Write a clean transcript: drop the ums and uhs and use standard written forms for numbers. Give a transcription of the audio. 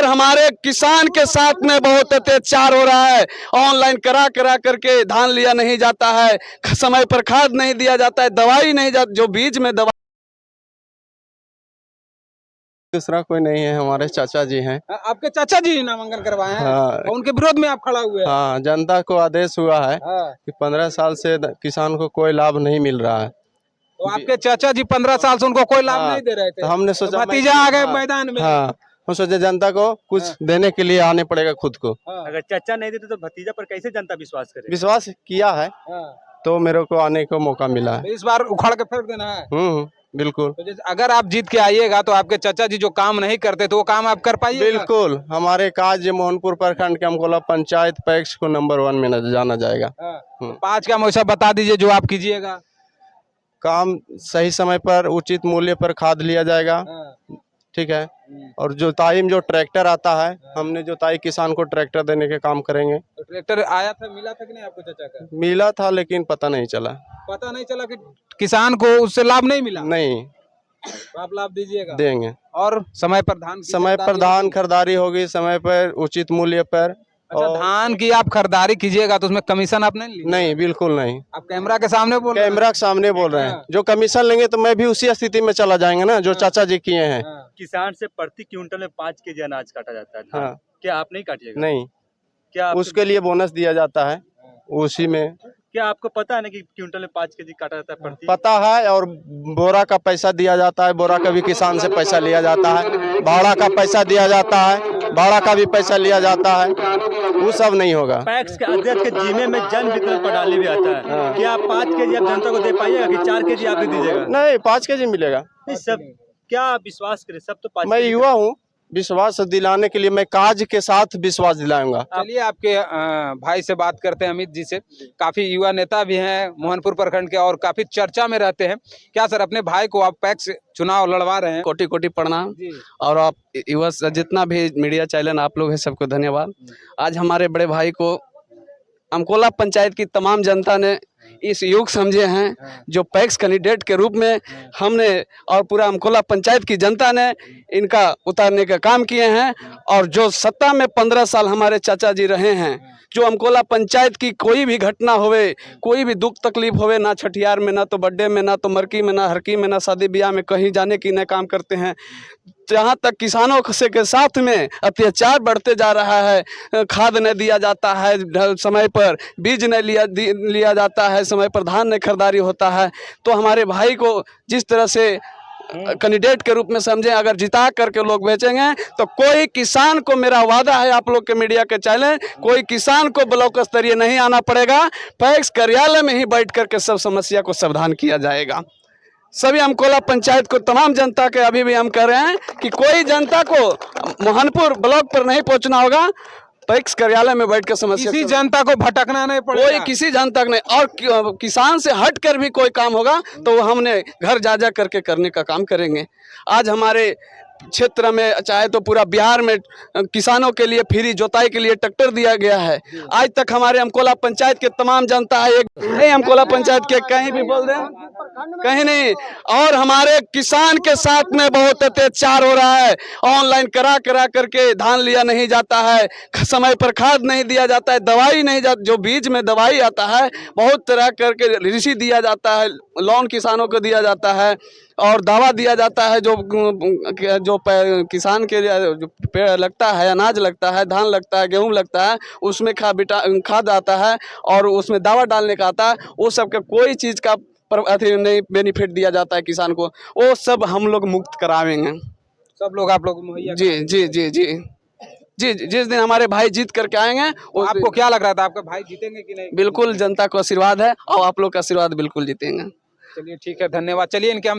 हमारे किसान के साथ में बहुत अत्याचार हो रहा है। ऑनलाइन करा करके धान लिया नहीं जाता है, समय पर खाद नहीं दिया जाता है, दवाई नहीं जाती, जो बीज में दवा। दूसरा कोई नहीं है, हमारे चाचा जी हैं। आपके चाचा जी नामांकन करवाए हैं। हाँ। और उनके विरोध में आप खड़ा हुए हैं। हाँ, जनता को आदेश हुआ है कि 15 साल से किसान को कोई लाभ नहीं मिल रहा है। तो आपके चाचा जी 15 साल से उनको कोई लाभ नहीं दे रहे थे। तो हमने सोचा भतीजा आ गए मैदान में। हाँ, हम सोचे जनता को कुछ देने के लिए आने पड़ेगा खुद को। अगर चाचा नहीं देते तो भतीजा पर कैसे जनता विश्वास करे? विश्वास किया है तो मेरे को आने को मौका मिला है। तो इस बार उखाड़ के फेंक देना है। बिल्कुल। तो जैसे अगर आप जीत के आइएगा तो आपके चाचा जी जो काम नहीं करते तो वो काम आप कर पाइएगा? बिल्कुल, हमारे काज मोहनपुर प्रखंड के हमको पंचायत पैक्स को नंबर 1 में जाना जाएगा। 5 का मुझे बता दीजिए जो आप कीजिएगा। काम सही समय पर उचित मूल्य पर खाद लिया जाएगा, ठीक है। और जोताई में जो ट्रैक्टर आता है, हमने जोताई किसान को ट्रैक्टर देने के काम करेंगे। तो ट्रैक्टर आया था, मिला था कि नहीं आपको चाचा का? मिला था लेकिन पता नहीं चला कि किसान को उससे लाभ नहीं मिला। नहीं, तो आप लाभ दीजिएगा? देंगे। और समय पर धान खरीदारी होगी, समय पर उचित मूल्य पर। अच्छा, धान की आप खरीदारी कीजिएगा तो उसमें कमीशन आप नहीं लीजिएगा? नहीं, बिल्कुल नहीं। आप कैमरा के सामने बोल रहे हैं। कैमरा के सामने बोल रहे हैं। जो कमीशन लेंगे तो मैं भी उसी स्थिति में चला जाएंगे ना जो चाचा जी किए हैं। किसान से प्रति क्विंटल में 5 केजी अनाज काटा जाता है। हाँ। क्या आप नहीं काटिएगा? नहीं, क्या उसके लिए बोनस दिया जाता है उसी में। क्या आपको पता है ना कि क्विंटल में 5 केजी काटा जाता है प्रति? पता है, और बोरा का पैसा दिया जाता है, बोरा का भी किसान से पैसा लिया जाता है, भाड़ा का पैसा दिया जाता है, भाड़ा का भी पैसा लिया जाता है, वो सब नहीं होगा। पैक्स के अध्यक्ष के जिम्मे में जन वितरण प्रणाली भी आता है। क्या आप 5 केजी आप जनता को दे पाइएगा कि 4 केजी आप दीजिएगा? नहीं, 5 केजी मिलेगा। सब क्या आप विश्वास करें, सब तो 5 मैं युवा हूँ, विश्वास दिलाने के लिए मैं काज के साथ विश्वास दिलाऊंगा। चलिए आपके भाई से बात करते हैं, अमित जी से। काफी युवा नेता भी हैं मोहनपुर प्रखंड के और काफी चर्चा में रहते हैं। क्या सर, अपने भाई को आप पैक्स चुनाव लड़वा रहे हैं? कोटि कोटि प्रणाम। और आप युवा जितना भी मीडिया चैनल आप लोग हैं, सबको धन्यवाद। आज हमारे बड़े भाई को अमकोला पंचायत की तमाम जनता ने इस युग समझे हैं जो पैक्स कैंडिडेट के रूप में हमने और पूरा अमकोला पंचायत की जनता ने इनका उतारने का काम किए हैं। और जो सत्ता में 15 साल हमारे चाचा जी रहे हैं, जो अमकोला पंचायत की कोई भी घटना होवे, कोई भी दुख तकलीफ होवे, ना छठियार में, ना तो बर्थडे में, ना तो मरकी में, ना हरकी में, ना शादी ब्याह में कहीं जाने की न काम करते हैं। जहाँ तक किसानों से के साथ में अत्याचार बढ़ते जा रहा है, खाद नहीं दिया जाता है समय पर, बीज नहीं लिया जाता है समय पर, धान नहीं खरीदारी होता है। तो हमारे भाई को जिस तरह से कैंडिडेट के रूप में समझें, अगर जिता करके लोग बेचेंगे तो कोई किसान को, मेरा वादा है आप लोग के मीडिया के चैनल, कोई किसान को ब्लॉक स्तरीय नहीं आना पड़ेगा। पैक्स कार्यालय में ही बैठ करके सब समस्या को समाधान किया जाएगा। सभी अमकोला पंचायत को, तमाम जनता के अभी भी हम कह रहे हैं कि कोई जनता को मोहनपुर ब्लॉक पर नहीं पहुंचना होगा, पैक्स कार्यालय में बैठ कर समस्या, किसी जनता को भटकना नहीं पड़ेगा। कोई किसी जनता नहीं। और किसान से हट कर भी कोई काम होगा तो वो हमने घर जा करके करने का काम करेंगे। आज हमारे क्षेत्र में, चाहे तो पूरा बिहार में, किसानों के लिए फ्री जोताई के लिए ट्रैक्टर दिया गया है। आज तक हमारे अमकोला पंचायत के तमाम जनता है, एक नहीं अमकोला पंचायत के कहीं भी बोल दें, कहीं नहीं। और हमारे किसान के साथ में बहुत अत्याचार हो रहा है। ऑनलाइन करा करके धान लिया नहीं जाता है, समय पर खाद नहीं दिया जाता है, दवाई नहीं जाती, जो बीज में दवाई आता है, बहुत तरह करके ऋषि दिया जाता है, लोन किसानों को दिया जाता है और दावा दिया जाता है। जो किसान के जो पेड़ लगता है, अनाज लगता है, धान लगता है, गेहूं लगता है, उसमें खाद आता है और उसमें दावा डालने का आता है। वो सब का कोई चीज़ का नहीं बेनिफिट दिया जाता है किसान को, वो सब हम लोग मुक्त करावेंगे। सब लोग आप लोग मुहैया? जी जी जी जी जी। जिस दिन हमारे भाई जीत करके आएंगे, तो आपको क्या लग रहा था, आपके भाई जीतेंगे कि नहीं? बिल्कुल जनता को आशीर्वाद है और आप लोग का आशीर्वाद, बिल्कुल जीतेंगे। चलिए ठीक है, धन्यवाद। चलिए इनके